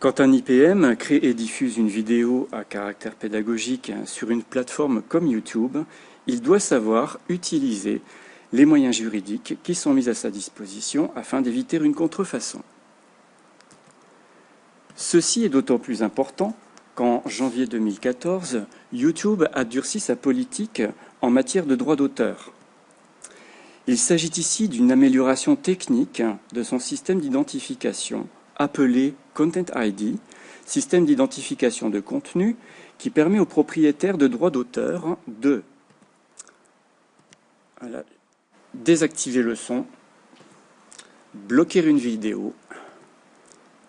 Quand un IPM crée et diffuse une vidéo à caractère pédagogique sur une plateforme comme YouTube, il doit savoir utiliser les moyens juridiques qui sont mis à sa disposition afin d'éviter une contrefaçon. Ceci est d'autant plus important qu'en janvier 2014, YouTube a durci sa politique en matière de droit d'auteur. Il s'agit ici d'une amélioration technique de son système d'identification appelé Content ID, système d'identification de contenu qui permet aux propriétaires de droits d'auteur de désactiver le son, bloquer une vidéo,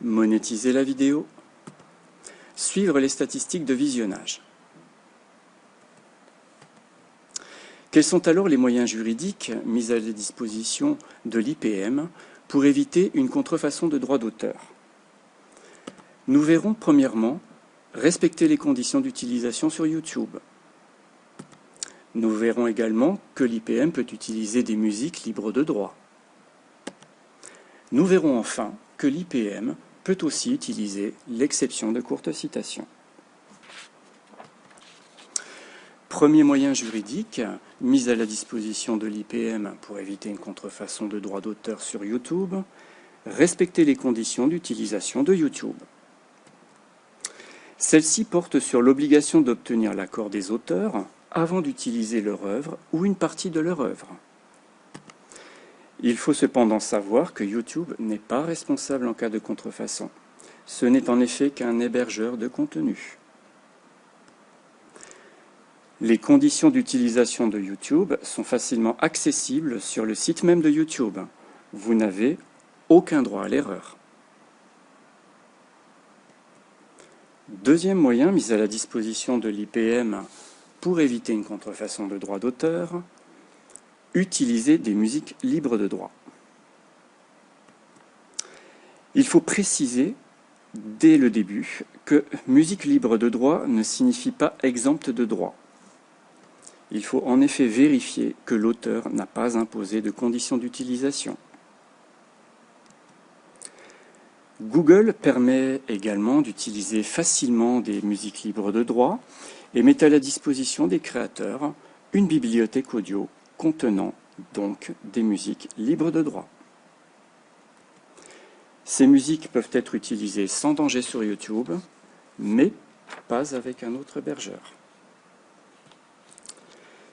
monétiser la vidéo, suivre les statistiques de visionnage. Quels sont alors les moyens juridiques mis à la disposition de l'IPM pour éviter une contrefaçon de droit d'auteur? Nous verrons premièrement respecter les conditions d'utilisation sur YouTube. Nous verrons également que l'IPM peut utiliser des musiques libres de droit. Nous verrons enfin que l'IPM peut aussi utiliser l'exception de courte citation. Premier moyen juridique mis à la disposition de l'IPM pour éviter une contrefaçon de droit d'auteur sur YouTube, respecter les conditions d'utilisation de YouTube. Celle-ci porte sur l'obligation d'obtenir l'accord des auteurs avant d'utiliser leur œuvre ou une partie de leur œuvre. Il faut cependant savoir que YouTube n'est pas responsable en cas de contrefaçon. Ce n'est en effet qu'un hébergeur de contenu. Les conditions d'utilisation de YouTube sont facilement accessibles sur le site même de YouTube. Vous n'avez aucun droit à l'erreur. Deuxième moyen mis à la disposition de l'IPM pour éviter une contrefaçon de droit d'auteur, utiliser des musiques libres de droit. Il faut préciser dès le début que musique libre de droit ne signifie pas exempte de droit. Il faut en effet vérifier que l'auteur n'a pas imposé de conditions d'utilisation. Google permet également d'utiliser facilement des musiques libres de droit et met à la disposition des créateurs une bibliothèque audio contenant donc des musiques libres de droit. Ces musiques peuvent être utilisées sans danger sur YouTube, mais pas avec un autre hébergeur.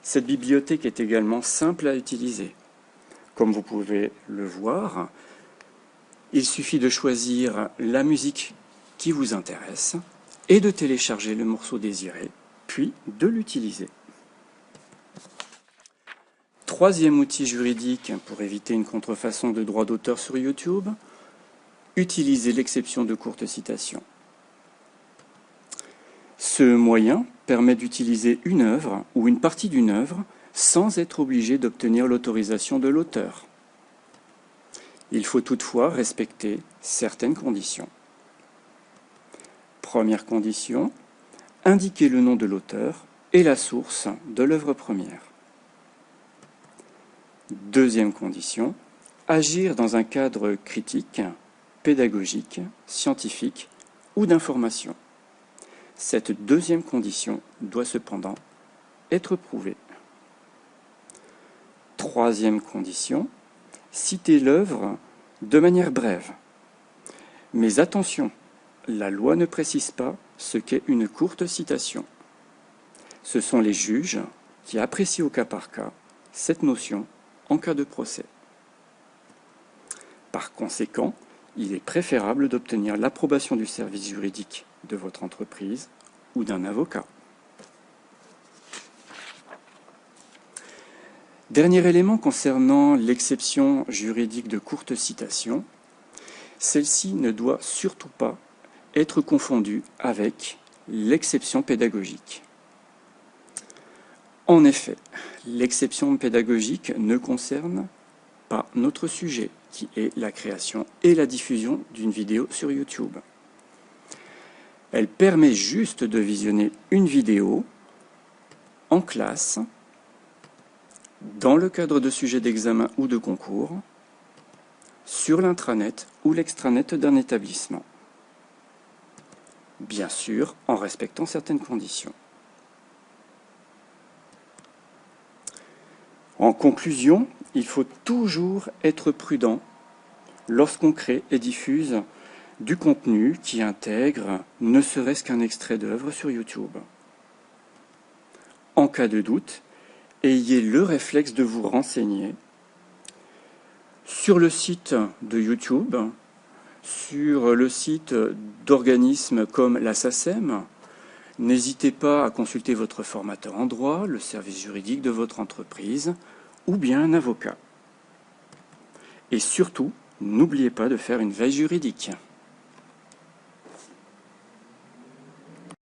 Cette bibliothèque est également simple à utiliser. Comme vous pouvez le voir, il suffit de choisir la musique qui vous intéresse et de télécharger le morceau désiré, puis de l'utiliser. Troisième outil juridique pour éviter une contrefaçon de droit d'auteur sur YouTube, utiliser l'exception de courte citation. Ce moyen permet d'utiliser une œuvre ou une partie d'une œuvre sans être obligé d'obtenir l'autorisation de l'auteur. Il faut toutefois respecter certaines conditions. Première condition, indiquer le nom de l'auteur et la source de l'œuvre première. Deuxième condition, agir dans un cadre critique, pédagogique, scientifique ou d'information. Cette deuxième condition doit cependant être prouvée. Troisième condition, citer l'œuvre de manière brève. Mais attention, la loi ne précise pas ce qu'est une courte citation. Ce sont les juges qui apprécient au cas par cas cette notion en cas de procès. Par conséquent, il est préférable d'obtenir l'approbation du service juridique de votre entreprise ou d'un avocat. Dernier élément concernant l'exception juridique de courte citation, celle-ci ne doit surtout pas être confondue avec l'exception pédagogique. En effet, l'exception pédagogique ne concerne pas notre sujet, qui est la création et la diffusion d'une vidéo sur YouTube. Elle permet juste de visionner une vidéo en classe, dans le cadre de sujets d'examen ou de concours, sur l'intranet ou l'extranet d'un établissement. bien sûr en respectant certaines conditions. En conclusion, il faut toujours être prudent lorsqu'on crée et diffuse du contenu qui intègre ne serait-ce qu'un extrait d'œuvre sur YouTube. En cas de doute, ayez le réflexe de vous renseigner sur le site de YouTube, sur le site d'organismes comme la SACEM. N'hésitez pas à consulter votre formateur en droit, le service juridique de votre entreprise ou bien un avocat. Et surtout, n'oubliez pas de faire une veille juridique.